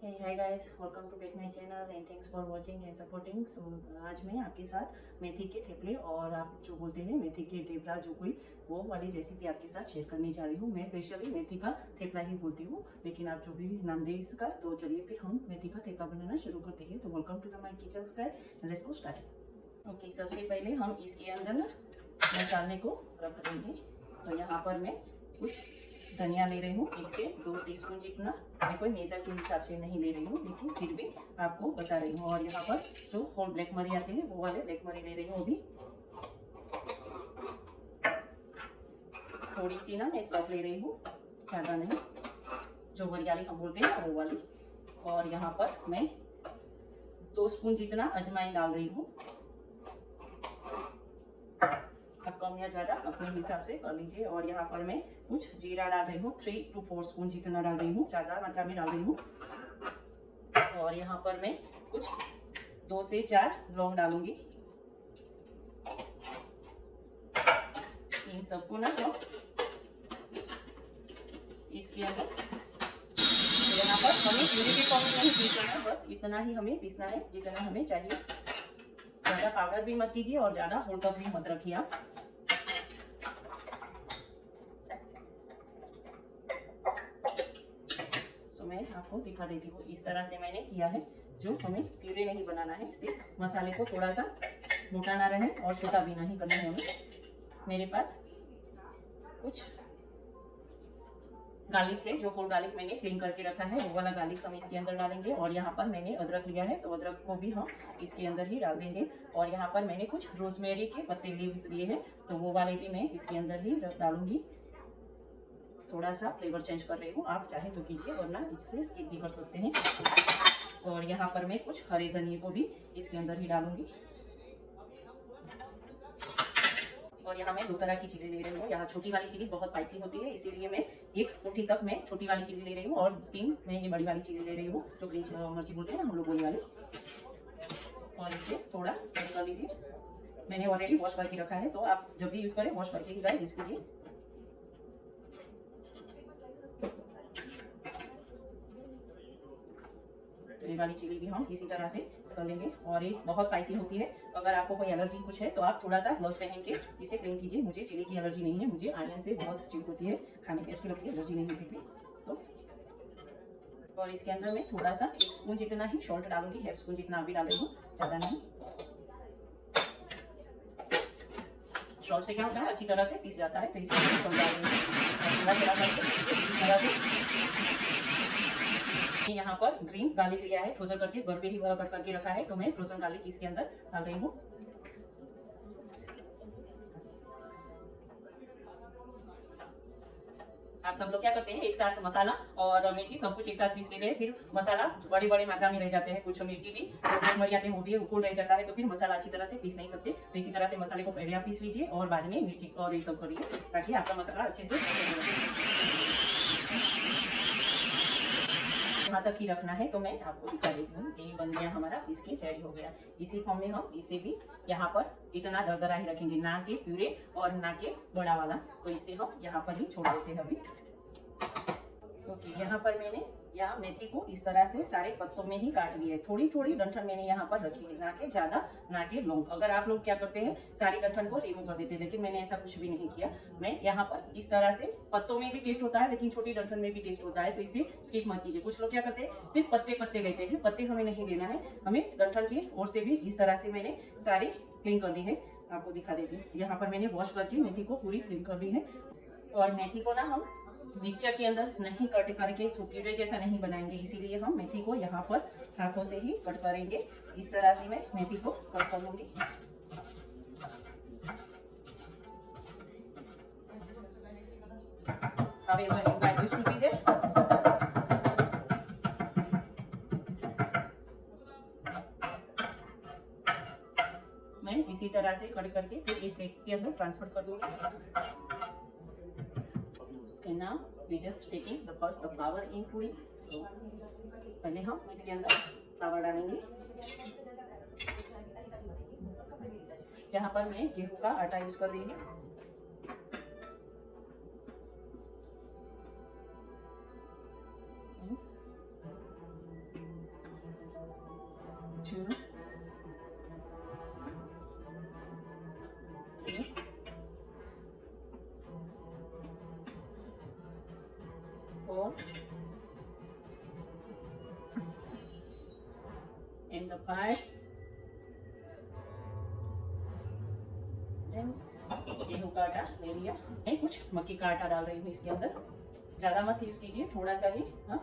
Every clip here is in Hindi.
Hey, hi guys, welcome to back my channel and thanks for watching and supporting. So आज मैं आपके साथ मेथी के थेपले और आप जो बोलते हैं मेथी के ढेबरा जो कोई वो वाली रेसिपी आपके साथ शेयर करने जा रही हूँ। मैं स्पेशली मेथी का थेपला ही बोलती हूँ, लेकिन आप जो भी नाम दें इसका। तो चलिए फिर हम मेथी का थेपला बनाना शुरू करते हैं। तो welcome to my Kitchen Sky, let's go start. Okay, सबसे पहले हम इसके अंदर ना मसाले को रख देंगे। तो यहाँ पर मैं कुछ धनिया ले रही हूँ, 1 से 2 टीस्पून जितना। मैं कोई मेजर के हिसाब से नहीं ले रही हूँ, लेकिन फिर भी आपको बता रही हूँ। और यहाँ पर जो होल ब्लैक मरी आते हैं वो वाले ब्लैक मरी ले रही हूँ अभी। थोड़ी सी ना मैं सौंफ ले रही हूँ, ज़्यादा नहीं, जो वरियाली हम बोलते हैं ना वो वाली। और यहाँ पर मैं 2 स्पून जितना अजवाइन डाल रही हूँ। आप कम या ज़्यादा अपने हिसाब से कर लीजिए। और यहाँ पर मैं कुछ जीरा डाल रही हूँ, 3 to 4 स्पून जितना डाल रही हूँ, ज़्यादा मात्रा में डाल रही हूँ। और यहाँ पर मैं कुछ 2 से 4 लौंग डालूंगी। इन सबको ना तो इसके अंदर यहाँ पर हमें प्यूरी के फॉर्म में नहीं पीसना है, बस इतना ही हमें पीसना है जितना हमें चाहिए। ज़्यादा पाउडर भी मत कीजिए और ज़्यादा होल तक भी मत रखिए आप। मैं आपको दिखा देती हूँ, इस तरह से मैंने किया है। जो हमें प्यूरे नहीं बनाना है, सिर्फ मसाले को थोड़ा सा मोटा ना रहे और छोटा भी नहीं करना है हमें। मेरे पास कुछ गार्लिक है, जो होल गार्लिक मैंने क्लीन करके रखा है, वो वाला गार्लिक हम इसके अंदर डालेंगे। और यहाँ पर मैंने अदरक लिया है, तो अदरक को भी हम इसके अंदर ही डाल देंगे। और यहाँ पर मैंने कुछ रोजमेरी के पत्ते लीव्स लिए हैं, तो वो वाले भी मैं इसके अंदर ही डालूंगी। थोड़ा सा फ्लेवर चेंज कर रही हूँ, आप चाहे तो कीजिए वरना इससे स्किप भी कर सकते हैं। और यहाँ पर मैं कुछ हरे धनिए को भी इसके अंदर ही डालूंगी। और यहाँ मैं 2 तरह की चिली ले रही हूँ। यहाँ छोटी वाली चिली बहुत स्पाइसी होती है, इसीलिए मैं 1 मुट्ठी तक मैं छोटी वाली चिली ले रही हूँ। और 3 मैं ये बड़ी वाली चिली ले रही हूँ, जो ग्रीन मिर्ची बोलते हैं ना हम लोग, वही वाली। और इसे थोड़ा फ्राई कर लीजिए। मैंने ऑलरेडी वॉश करके रखा है, तो आप जब भी यूज़ करें वॉश करके ही यूज़ कीजिए। ये वाली चिली भी हम इसी तरह से कर लेंगे। और ये बहुत स्पाइसी होती है, अगर आपको कोई एलर्जी कुछ है तो आप थोड़ा सा ग्लव्स पहन के इसे क्लीन कीजिए। मुझे चिली की एलर्जी नहीं है, मुझे आयरन से बहुत चिल होती है, खाने की अच्छी लगती है, एलर्जी नहीं है फिर भी तो। और इसके अंदर मैं थोड़ा सा 1 स्पून जितना ही सॉल्ट डालूंगी, 1/2 स्पून जितना अभी डाल रही हूँ, ज़्यादा नहीं। सॉल्ट से क्या होता है, अच्छी तरह से पीस जाता है, तो इसलिए सॉल्ट डाल रही हूँ। यहाँ पर ग्रीन गार्लिक लिया है, फ्रोजन करके घर पे ही कट करके रखा है, तो मैं फ्रोजन गार्लिक इसके अंदर डाल रही हूँ। आप सब लोग क्या करते हैं, एक साथ मसाला और मिर्ची सब कुछ एक साथ पीस लेते हैं, फिर मसाला बड़ी बड़ी मात्रा में रह जाते हैं। कुछ मिर्ची भी जो मर जाते हैं वो भी फूल रह जाता है, तो फिर मसाला अच्छी तरह से पीस नहीं सकते। तो इसी तरह से मसाले को पहले आप पीस लीजिए और बाद में मिर्ची और ये सब करिए, ताकि आपका मसाला अच्छे से यहाँ तक ही रखना है। तो मैं आपको दिखा देती हूँ, ये बन गया हमारा, पीस के रेडी हो गया। इसी फॉर्म में हम इसे भी यहाँ पर इतना दरदरा ही रखेंगे, ना के प्यूरे और ना के बड़ा वाला। तो इसे हम यहाँ पर ही छोड़ देते हैं अभी। ओके, यहाँ पर मैंने यहाँ मेथी को इस तरह से सारे पत्तों में ही काट लिया है। थोड़ी थोड़ी डंठल मैंने यहाँ पर रखी है, ना के ज्यादा ना के लॉन्ग। अगर आप लोग क्या करते हैं, सारी डंठल को रिमूव कर देते हैं, लेकिन मैंने ऐसा कुछ भी नहीं किया। मैं यहाँ पर इस तरह से, पत्तों में भी टेस्ट होता है लेकिन छोटी डंठल में भी टेस्ट होता है, तो इसे स्किप मत कीजिए। कुछ लोग क्या करते हैं, सिर्फ पत्ते पत्ते लेते हैं, पत्ते हमें नहीं लेना है, हमें डंठल की ओर से भी इस तरह से मैंने सारी क्लीन कर ली है। आपको दिखा देती हूँ, यहाँ पर मैंने वॉश करके मेथी को पूरी क्लीन कर ली है। और मेथी को ना हम मिक्सचर के अंदर नहीं कट करके तो प्यूरे जैसा नहीं बनाएंगे, इसीलिए हम मेथी को यहाँ पर हाथों से ही कट करेंगे। इस तरह से मैं मेथी को कट कर लूंगी। मैं इसी तरह से कट करके फिर एक प्लेट के अंदर ट्रांसफर कर दूंगी। Okay, now we just taking the flour in पूरी। So पहले हम इसके अंदर फ्लावर डालेंगे। यहाँ पर मैं गेहूं का आटा यूज कर रही हूँ। 2, 3, 4, and the 5, and गेहूं का आटा ले लिया। मैं कुछ मक्की का आटा डाल रही हूँ इसके अंदर, ज्यादा मत यूज कीजिए, थोड़ा सा ही। हाँ,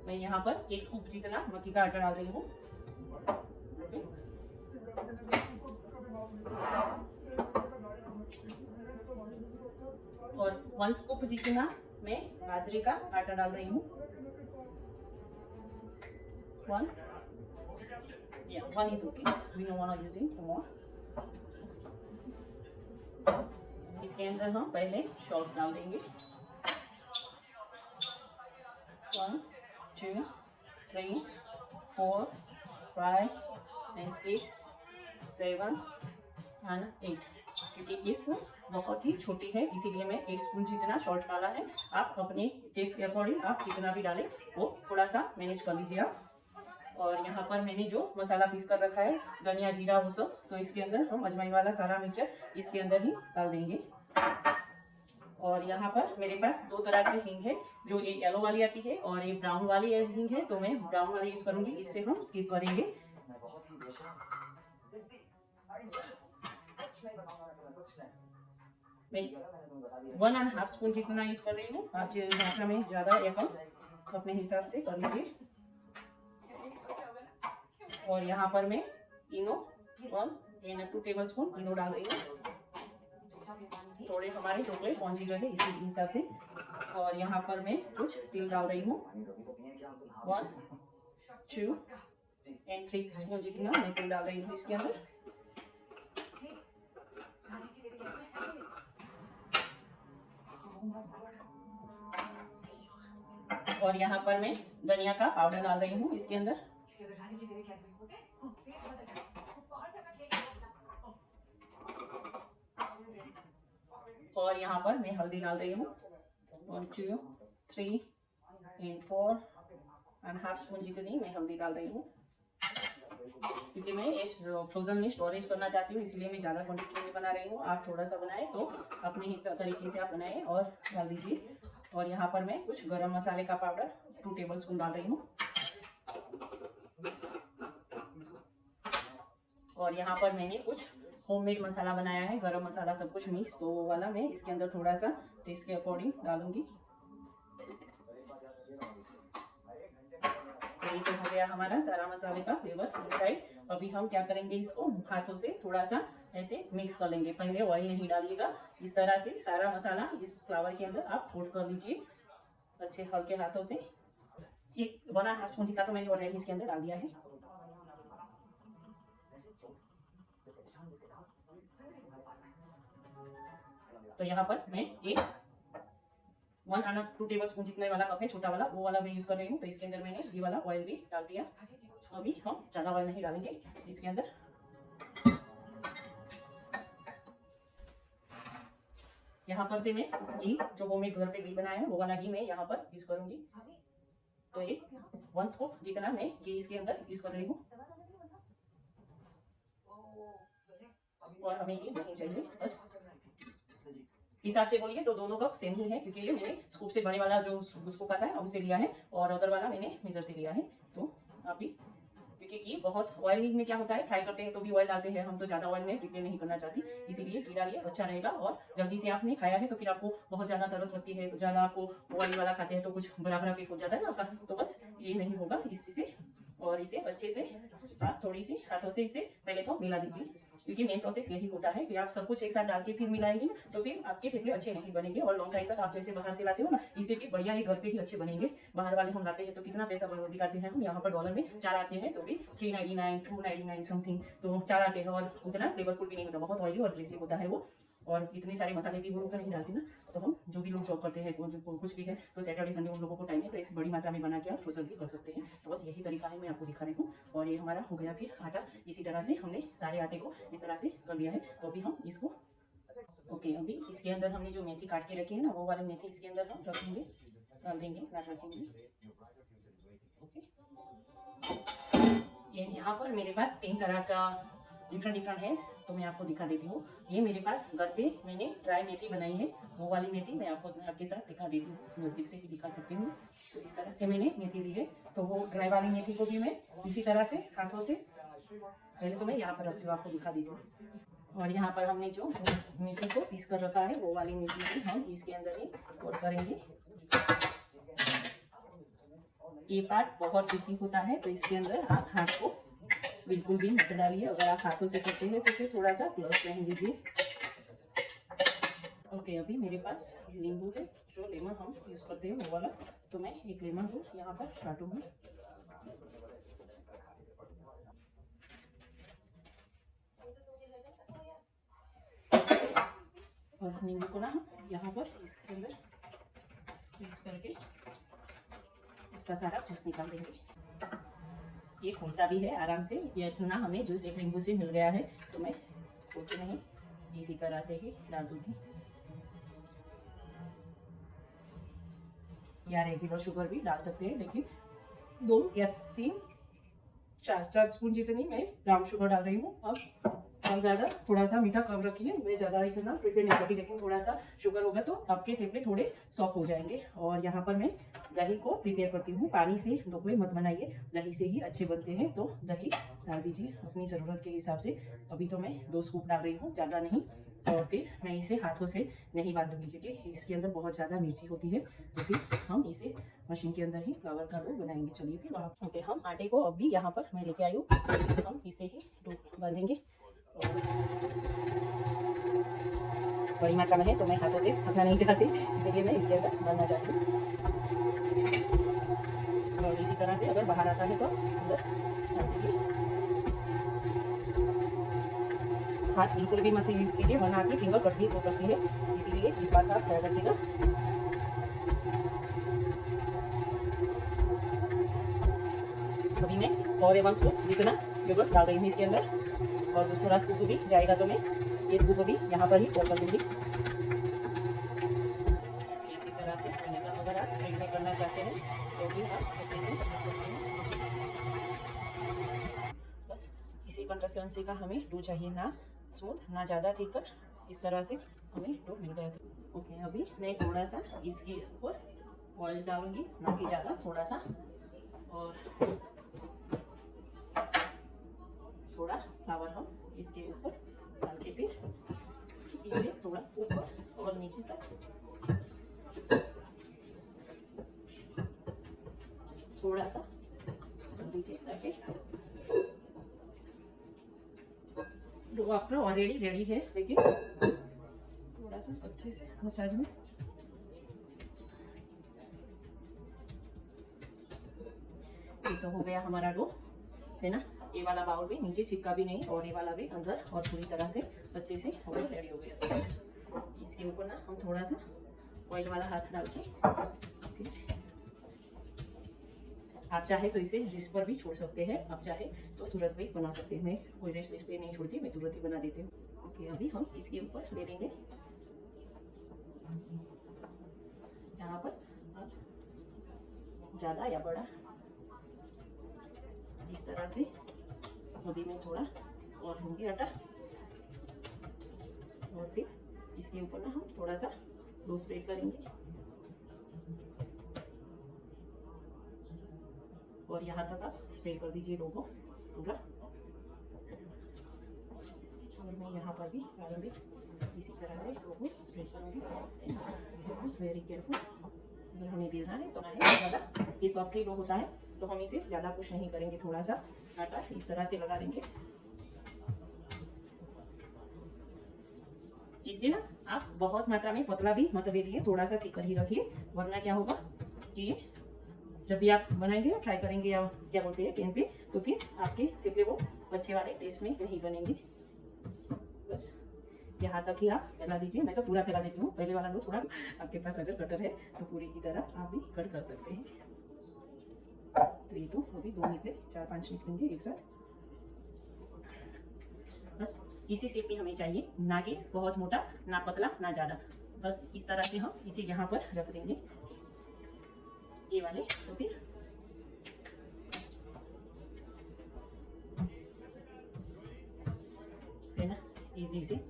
मैं यहाँ पर 1 स्कूप जितना मक्की का आटा डाल रही हूँ। और 1 स्कूप जितना मैं बाजरे का आटा डाल रही हूँ। 1 is okay. We don't want to using more. इसके अंदर हम पहले सॉल्ट डाल देंगे। 1, 2, 3, 4, 5 and 6, 7 and 8। क्योंकि ये स्पून बहुत ही छोटी है इसीलिए मैं 8 स्पून जितना सॉल्ट डाला है। आप अपने टेस्ट के अकॉर्डिंग आप जितना भी डालें वो थोड़ा सा मैनेज कर लीजिए आप। और यहाँ पर मैंने जो मसाला पीस कर रखा है, धनिया जीरा वो सब, तो इसके अंदर हम अजवाइन वाला सारा मिक्सचर इसके अंदर ही डाल देंगे। और यहाँ पर मेरे पास 2 तरह की हींग है, जो ये येलो वाली आती है और ये ब्राउन वाली हींग है, तो मैं ब्राउन वाली यूज करूंगी। इससे हम स्किप करेंगे। मैं 1.5 स्पून जितना यूज कर रही हूँ। आप मात्रा में ज्यादा या कम अपने हिसाब से कर लीजिए। और यहाँ पर मैं इनो 1 टेबल स्पून इनो डाल रही हूँ, थोड़े हमारे टोकरे पहुंची रहे इसी हिसाब से। और यहाँ पर मैं कुछ तिल डाल रही हूँ। 1, 2 and 3 स्पून जितना मैं तिल डाल रही हूँ इसके अंदर। और यहाँ पर मैं धनिया का पाउडर डाल रही हूँ इसके अंदर। और यहाँ पर मैं हल्दी डाल रही हूँ। 1, 2, 3 and 4.5 स्पून जितनी मैं हल्दी डाल रही हूँ। क्योंकि मैं इस फ्रोजन में स्टोरेज करना चाहती हूँ इसलिए मैं ज़्यादा क्वांटिटी में बना रही हूँ। आप थोड़ा सा बनाए तो अपने ही तरीके से आप बनाए और डाल दीजिए। और यहाँ पर मैं कुछ गरम मसाले का पाउडर 2 टेबल स्पून डाल रही हूँ। और यहाँ पर मैंने कुछ होममेड मसाला बनाया है, गरम मसाला सब कुछ मिक्स, तो वो वाला मैं इसके अंदर थोड़ा सा टेस्ट के अकॉर्डिंग डालूंगी। तो ये तो हो गया हमारा सारा मसाले का फ्लेवर इनसाइड। अभी हम क्या करेंगे, इसको हाथों से थोड़ा सा ऐसे मिक्स कर लेंगे। पहले ऑयल नहीं डालिएगा, इस तरह से सारा मसाला इस फ्लावर के अंदर आप कोट कर लीजिए अच्छे हल्के हाथों से। 1.5 स्पून जितना तो मैंने ऑलरेडी इसके अंदर डाल दिया है। तो यहाँ पर मैं ये 1 टेबल स्पून जितने वाला कप है, छोटा वाला, वो वाला मैं यूज कर रही हूँ। तो इसके अंदर मैंने ये वाला ऑयल भी डाल दिया। अभी हम ज्यादा ऑयल नहीं डालेंगे इसके अंदर। यहाँ पर से मैं घी, जो होममेड घर पे घी बनाया है वो वाला घी मैं यहाँ पर यूज करूंगी। तो ये 1 स्कूप जितना मैं घी इसके अंदर यूज कर रही हूँ। और हमें ये नहीं चाहिए, बस हिसाब से बोलिए तो दोनों कप सेम ही है, क्योंकि ये मैंने स्कूप से बड़े वाला जो स्कूप आता है उससे लिया है और अदर वाला मैंने मेजर से लिया है। तो आप भी, क्योंकि बहुत ऑयल में क्या होता है, फ्राई करते हैं तो भी ऑयल डालते हैं, हम तो ज्यादा ऑयल में प्रिपेयर नहीं करना चाहती, इसीलिए घी डालिए, अच्छा रहेगा। और जल्दी से आपने खाया है तो फिर आपको बहुत ज्यादा तरस लगती है, तो ज्यादा आपको ऑयल वाला खाते हैं तो कुछ बराबर पेट हो जाता है ना आपका, तो बस ये नहीं होगा इससे। और इसे अच्छे से आप थोड़ी सी हाथों से इसे पहले तो मिला दीजिए, क्योंकि मेन प्रोसेस यही होता है कि आप सब कुछ एक साथ डाल के फिर मिलाएंगे ना तो फिर आपके थेपले अच्छे नहीं बनेंगे। और लॉन्ग टाइम तक आप जैसे बाहर से लाते हो ना, इसे भी बढ़िया ही घर पे ही अच्छे बनेंगे। बाहर वाले हम लाते हैं तो कितना पैसा बर्बादी करते हैं हम। यहाँ पर डॉलर में 4 आते हैं तो भी 399 299 समथिंग, तो 4 आते हैं और उतना फ्लेवरफुल भी नहीं होता, बहुत ऑयली और ग्रेसी होता है वो। और इतने सारे मसाले भी वो लोग नहीं डालते ना, तो हम जो भी लोग जॉब करते हैं कुछ भी है तो सैटरडे संडे उन लोगों को टाइम है, तो इस बड़ी मात्रा में बना के आप फ्रोजन भी कर सकते हैं। तो बस यही तरीका है, मैं आपको दिखा रही हूँ। और ये हमारा हो गया फिर आटा। इसी तरह से हमने सारे आटे को इस तरह से कर लिया है। तो अभी हम इसको ओके, अभी इसके अंदर हमने जो मेथी काट के रखी है ना, वो वाली मेथी इसके अंदर हम रखेंगे डाल देंगे, रखेंगे। ओके, ये यहाँ पर मेरे पास 3 तरह का डिफरेंट है, तो मैं आपको दिखा देती हूँ। ये मेरे पास घर पे मैंने ड्राई मेथी बनाई है, वो वाली मेथी मैं आपको आपके साथ दिखा देती हूँ, नज़दीक से भी दिखा सकती हूँ। तो इस तरह से मैंने मेथी ली है, तो वो ड्राई वाली मेथी को भी मैं इसी तरह से हाथों से पहले तो मैं यहाँ पर रखती हूँ, आपको दिखा देती हूँ। और यहाँ पर हमने जो मेथी को पीस कर रखा है, वो वाली मेथी भी हम इसके अंदर ही कोट करेंगे। ये पार्ट बहुत ट्रिकी होता है, तो इसके अंदर आप हाथ को बिल्कुल भी मत डालिए। अगर आप हाथों से करते हैं तो फिर थोड़ा सा ग्लव्स पहन लीजिए। ओके, अभी मेरे पास नींबू है, जो लेमन हम यूज़ करते हैं वो वाला, तो मैं एक लेमन को यहाँ पर काटूंगी। और नींबू को ना हम यहाँ पर इसके अंदर स्क्वीज करके इसका सारा जूस निकाल देंगे। ये खोलता भी है आराम से, ये इतना हमें जूस एक नींबू से मिल गया है, तो मैं खोलती नहीं, इसी तरह से ही डाल दूंगी। या रेगुलर शुगर भी डाल सकते हैं, लेकिन 2 या 3 4 स्पून जितनी मैं ब्राउन शुगर डाल रही हूँ। अब हम ज़्यादा थोड़ा सा मीठा कम रखिए, मैं ज़्यादा इतना प्रिपेयर नहीं करती, लेकिन थोड़ा सा शुगर होगा तो आपके थेपले थोड़े सॉफ्ट हो जाएंगे। और यहाँ पर मैं दही को प्रिपेयर करती हूँ, पानी से ढोकले मत बनाइए, दही से ही अच्छे बनते हैं। तो दही डाल दीजिए अपनी ज़रूरत के हिसाब से। अभी तो मैं 2 स्कूप डाल रही हूँ, ज़्यादा नहीं। और फिर मैं इसे हाथों से नहीं बांधूंगी, क्योंकि इसके अंदर बहुत ज़्यादा मिर्ची होती है। तो फिर हम इसे मशीन के अंदर ही फ्लावर का डो बनाएंगे। चलिए फिर वहाँ ओके, हम आटे को अभी यहाँ पर मैं लेके आई हूँ, हम इसे ही डो बांधेंगे। बड़ी मात्रा में है तो मैं हाथों से थकना नहीं चाहती, इसलिए मैं इसके अंदर डालना चाहती हूँ। और इसी तरह से अगर बाहर आता है तो अंदर डाल दीजिए। हाथ बिल्कुल भी मत यूज कीजिए, वरना आपकी फिंगर कट भी हो सकती है, इसीलिए इस बात का आप ख्याल रखिएगा। अभी मैं और 1 स्कूप जितना योगर्ट डाल रही हूँ इसके अंदर, और दूसरा स्कूप भी जाएगा तो मैं ये स्कूप भी यहाँ पर ही पोर कर दूँगी। इसी तरह से अगर आप स्प्रेड में करना चाहते हैं तो भी आप अच्छे से कर सकते हैं। बस इसी कंसिस्टेंसी का हमें डो चाहिए, ना स्मूथ ना ज़्यादा थिक, इस तरह से हमें डो मिल गया। ओके, अभी मैं थोड़ा सा इसके ऊपर ऑयल डालूंगी, ना कि ज़्यादा, थोड़ा सा, और थोड़ा फ्लावर हम इसके ऊपर डाल के फिर इसे थोड़ा ऊपर और नीचे तक थोड़ा सा कर दीजिए, ताकि डो आपका ऑलरेडी रेडी है, लेकिन थोड़ा सा अच्छे से मसाज में ये तो हो गया हमारा डो, है ना। ये वाला बाउल भी नीचे चिपका भी नहीं, और ये वाला भी अंदर और पूरी तरह से अच्छे से रेडी हो गया। इसके ऊपर ना हम थोड़ा सा ऑयल वाला हाथ डाल के फिर आप चाहे तो इसे रेस्ट पर भी छोड़ सकते हैं, आप चाहे तो तुरंत भी बना सकते हैं। मैं कोई रेस्ट इस पर नहीं छोड़ती, मैं तुरंत ही बना देती हूँ। ओके, अभी हम इसके ऊपर ले लेंगे। यहाँ पर आप ज़्यादा या बड़ा इस तरह से, अभी मैं थोड़ा और लूँगी आटा, और फिर इसके ऊपर ना हम थोड़ा सा डो स्प्रेड करेंगे, और यहाँ तक आप स्प्रेड कर दीजिए डो को पूरा। और मैं यहाँ पर भी डालूंगी, इसी तरह से डो को स्प्रेड करूँगी। वेरी केयरफुल, अगर हमें बेलना है तो ना है ज़्यादा, ये सॉफ्ट डो होता है तो हम इसे ज़्यादा कुछ नहीं करेंगे, थोड़ा सा आटा इस तरह से लगा देंगे। इसे ना आप बहुत मात्रा में पतला भी मत बेलिए, थोड़ा सा थिकर ही रखिए, वरना क्या होगा कि जब भी आप बनाएंगे ना, ट्राई करेंगे या क्या बोलते हैं पेन पे, तो फिर आपके थेपले वो अच्छे वाले टेस्ट में नहीं बनेंगे। बस यहाँ तक ही आप फैला दीजिए, मैं तो पूरा फैला देती हूँ, पहले वाला लो थोड़ा, आपके पास अगर कटर है तो पूरी की तरह आप भी कट कर सकते हैं। तो ये तो अभी 2 निकले, 4-5 निकलेंगे एक साथ। बस इसी शेप में हमें चाहिए, ना कि बहुत मोटा, ना पतला, ना ज़्यादा। बस इस तरह से हम इसे यहाँ पर रख देंगे। वाले, तो फिर है ना इजी से।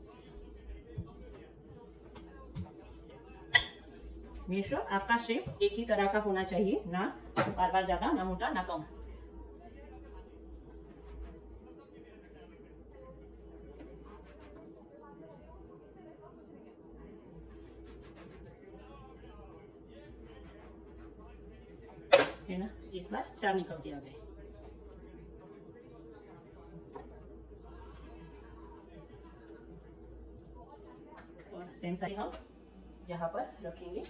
मेक श्योर आपका शेप एक ही तरह का होना चाहिए, ना बार बार ज्यादा, ना मोटा, ना कम। है ना, इस बार 4 निकल के आ गए। और सेम साइज हम यहाँ पर रखेंगे।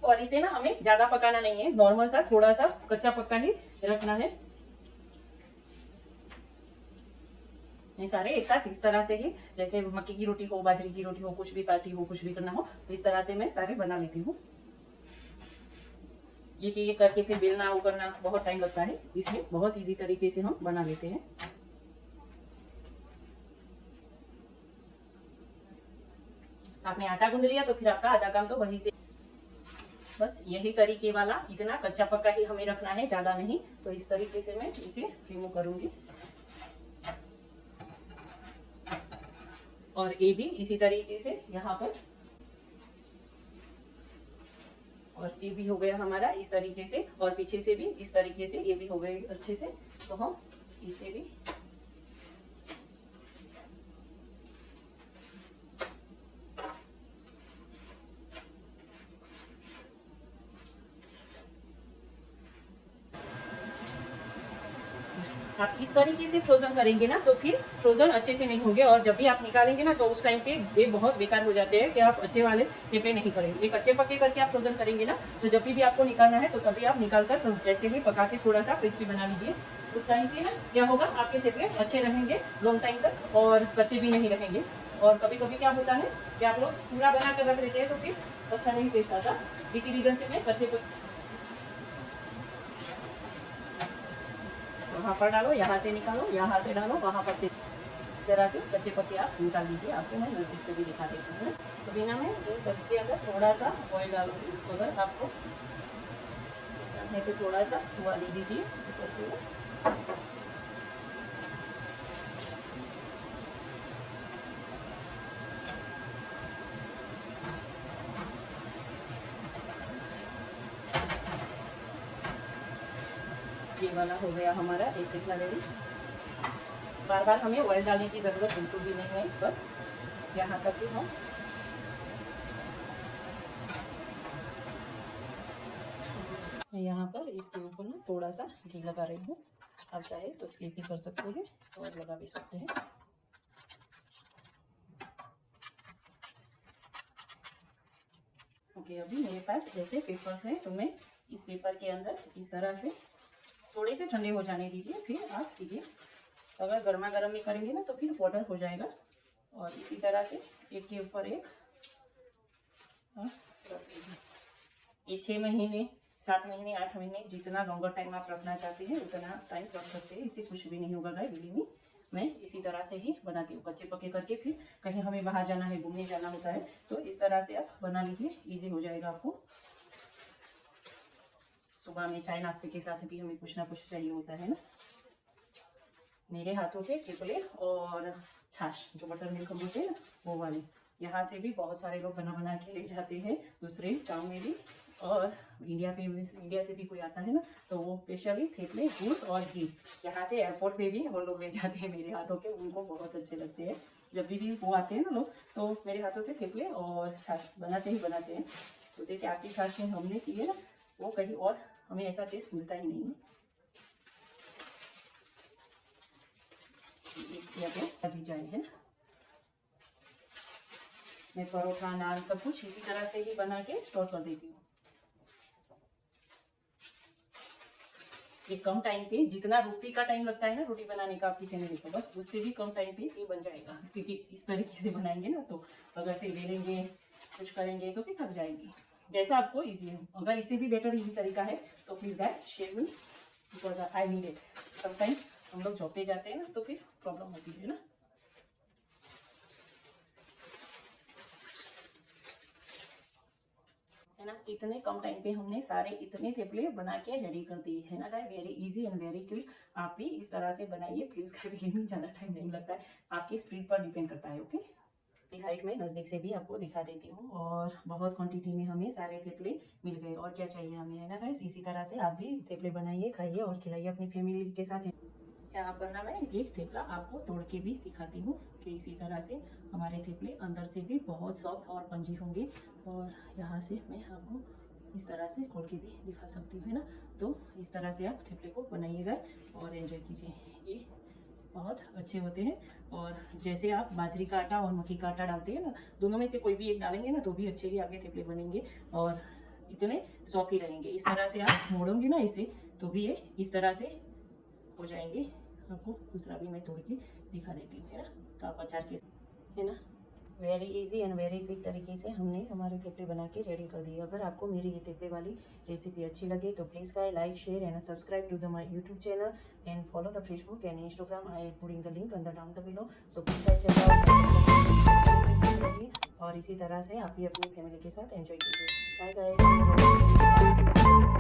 और इसे ना हमें ज्यादा पकाना नहीं है, नॉर्मल सा थोड़ा सा कच्चा पक्का ही रखना है। ये सारे एक साथ इस तरह से ही, जैसे मक्की की रोटी हो, बाजरे की रोटी हो, कुछ भी पार्टी हो, कुछ भी करना हो, तो इस तरह से मैं सारे बना लेती हूँ। ये चीजें करके फिर बेलना वो करना बहुत टाइम लगता है, इसलिए बहुत इजी तरीके से हम बना लेते हैं। आपने आटा गूंद लिया तो फिर आपका आधा काम तो वहीं से, बस यही तरीके वाला, इतना कच्चा पक्का ही हमें रखना है, ज्यादा नहीं। तो इस तरीके से मैं इसे रिमूव करूंगी। और ये भी इसी तरीके से यहाँ पर, और ये भी हो गया हमारा इस तरीके से, और पीछे से भी इस तरीके से ये भी हो गए अच्छे से। तो हम इसे भी आप इस तरीके से फ्रोजन करेंगे ना, तो फिर फ्रोजन अच्छे से नहीं होंगे, और जब भी आप निकालेंगे ना तो उस टाइम पे ये बहुत बेकार हो जाते हैं कि आप अच्छे वाले टेपे नहीं करेंगे। ये कच्चे पक्के करके आप फ्रोजन करेंगे ना, तो जब भी आपको निकालना है तो तभी आप निकाल कर ऐसे ही पका के थोड़ा सा क्रिस्पी बना लीजिए। उस टाइम पे ना क्या होगा, आपके थेपले अच्छे रहेंगे लॉन्ग टाइम तक, और कच्चे भी नहीं रहेंगे। और कभी कभी क्या होता है कि आप लोग पूरा बना कर रख लेते हैं तो फिर अच्छा नहीं टेस्ट आता। इसी रीजन से मैं कच्चे वहाँ पर डालो, यहाँ से निकालो, यहाँ से डालो, वहाँ पर से, इस तरह से कच्चे पत्ते आप निकाल लीजिए। आपको मैं नज़दीक से भी दिखा देती हूँ। तो बिना मैं इन सब के अंदर थोड़ा सा ऑयल डालूंगी, अगर आपको नहीं तो थोड़ा सा धुआ दे दीजिए। ये वाला हो गया हमारा एक थेपला रेडी। बार बार हमें ऑयल डालने की ज़रूरत बिल्कुल भी नहीं है, बस यहाँ तक ही हम यहाँ पर इसके ऊपर ना थोड़ा सा घी लगा रही हूँ। आप चाहे तो स्किप भी कर सकते हैं और लगा भी सकते हैं। ओके, अभी मेरे पास ऐसे पेपर्स हैं, तो मैं इस पेपर के अंदर इस तरह से थोड़े से ठंडे हो जाने दीजिए, फिर आप कीजिए। अगर गर्मा गर्म में करेंगे ना तो फिर वाटर हो जाएगा। और इसी तरह से एक के ऊपर एक ये 6 महीने, 7 महीने, 8 महीने, जितना लॉन्गर टाइम आप रखना चाहते हैं उतना टाइम रख सकते हैं। इससे कुछ भी नहीं होगा गाइस, बिलीव मी। मैं इसी तरह से ही बनाती हूँ, कच्चे पक्के करके। फिर कहीं हमें बाहर जाना है, घूमने जाना होता है, तो इस तरह से आप बना लीजिए, ईजी हो जाएगा आपको। सुबह में चाय नाश्ते के साथ भी हमें कुछ ना कुछ चाहिए होता है ना। मेरे हाथों के थेपले और छाछ, जो बटर मिल्क बोलते हैं ना, वो वाले, यहाँ से भी बहुत सारे लोग बना बना के ले जाते हैं दूसरे गाँव में भी। और इंडिया से भी कोई आता है ना, तो वो स्पेशली थेपले, दूध और घी यहाँ से एयरपोर्ट पे भी वो लोग ले जाते हैं मेरे हाथों के। उनको बहुत अच्छे लगते हैं। जब भी वो आते हैं ना लोग, तो मेरे हाथों से थेपले और छाछ बनाते हैं। तो देखिए, आपकी छाछ में हमने की है ना, वो कहीं और हमें ऐसा टेस्ट मिलता ही नहीं है। जाए है, मैं परोठा, नान सब कुछ इसी तरह से ही बना के स्टोर कर देती हूँ। ये कम टाइम पे, जितना रोटी का टाइम लगता है ना रोटी बनाने का, आप किसी ने देखो, बस उससे भी कम टाइम पे ये बन जाएगा। क्योंकि इस तरीके से बनाएंगे ना, तो अगर फिर बेलेंगे, कुछ करेंगे तो फिर थक जाएंगे। जैसा आपको इजी है। अगर इससे भी बेटर इजी तरीका है तो please guys share me, because I need it. Sometimes हम लोग जॉब पे जाते हैं ना तो फिर प्रॉब्लम होती है ना। है ना, इतने कम टाइम पे हमने सारे इतने थेपले बना के रेडी कर दिए है ना guys. Very easy and very quick. आप भी इस तरह से बनाइए प्लीज। कभी में ज़्यादा टाइम नहीं लगता है, आपकी स्पीड पर डिपेंड करता है। ओके, हाइट में नज़दीक से भी आपको दिखा देती हूँ। और बहुत क्वांटिटी में हमें सारे थेपले मिल गए। और क्या चाहिए हमें, है ना गाइस। इसी तरह से आप भी थेपले बनाइए, खाइए और खिलाइए अपनी फैमिली के साथ। यहाँ पर ना मैं एक थेपला आपको तोड़ के भी दिखाती हूँ कि इसी तरह से हमारे थेपले अंदर से भी बहुत सॉफ्ट और पंजी होंगे। और यहाँ से मैं आपको इस तरह से खोल के भी दिखा सकती हूँ, है ना। तो इस तरह से आप थेपले को बनाइएगा और एंजॉय कीजिए। ये बहुत अच्छे होते हैं। और जैसे आप बाजरी का आटा और मक्की का आटा डालते हैं ना, दोनों में से कोई भी एक डालेंगे ना तो भी अच्छे ही आपके थेपले बनेंगे और इतने सॉफ्ट ही रहेंगे। इस तरह से आप मोड़ोगे ना इसे तो भी ये इस तरह से हो जाएंगे। आपको दूसरा भी मैं तोड़ के दिखा देती हूँ, है ना। तो आप अचार के, है ना, very easy and very quick तरीके से हमने हमारे थेपले बना के रेडी कर दिए। अगर आपको मेरी ये थेपले वाली रेसिपी अच्छी लगे तो please guys like share and subscribe to the my YouTube channel and follow the Facebook and Instagram. I putting the link under down the below, so please guys check out. और इसी तरह से आप भी अपनी फैमिली के साथ एंजॉय कीजिए। Bye guys.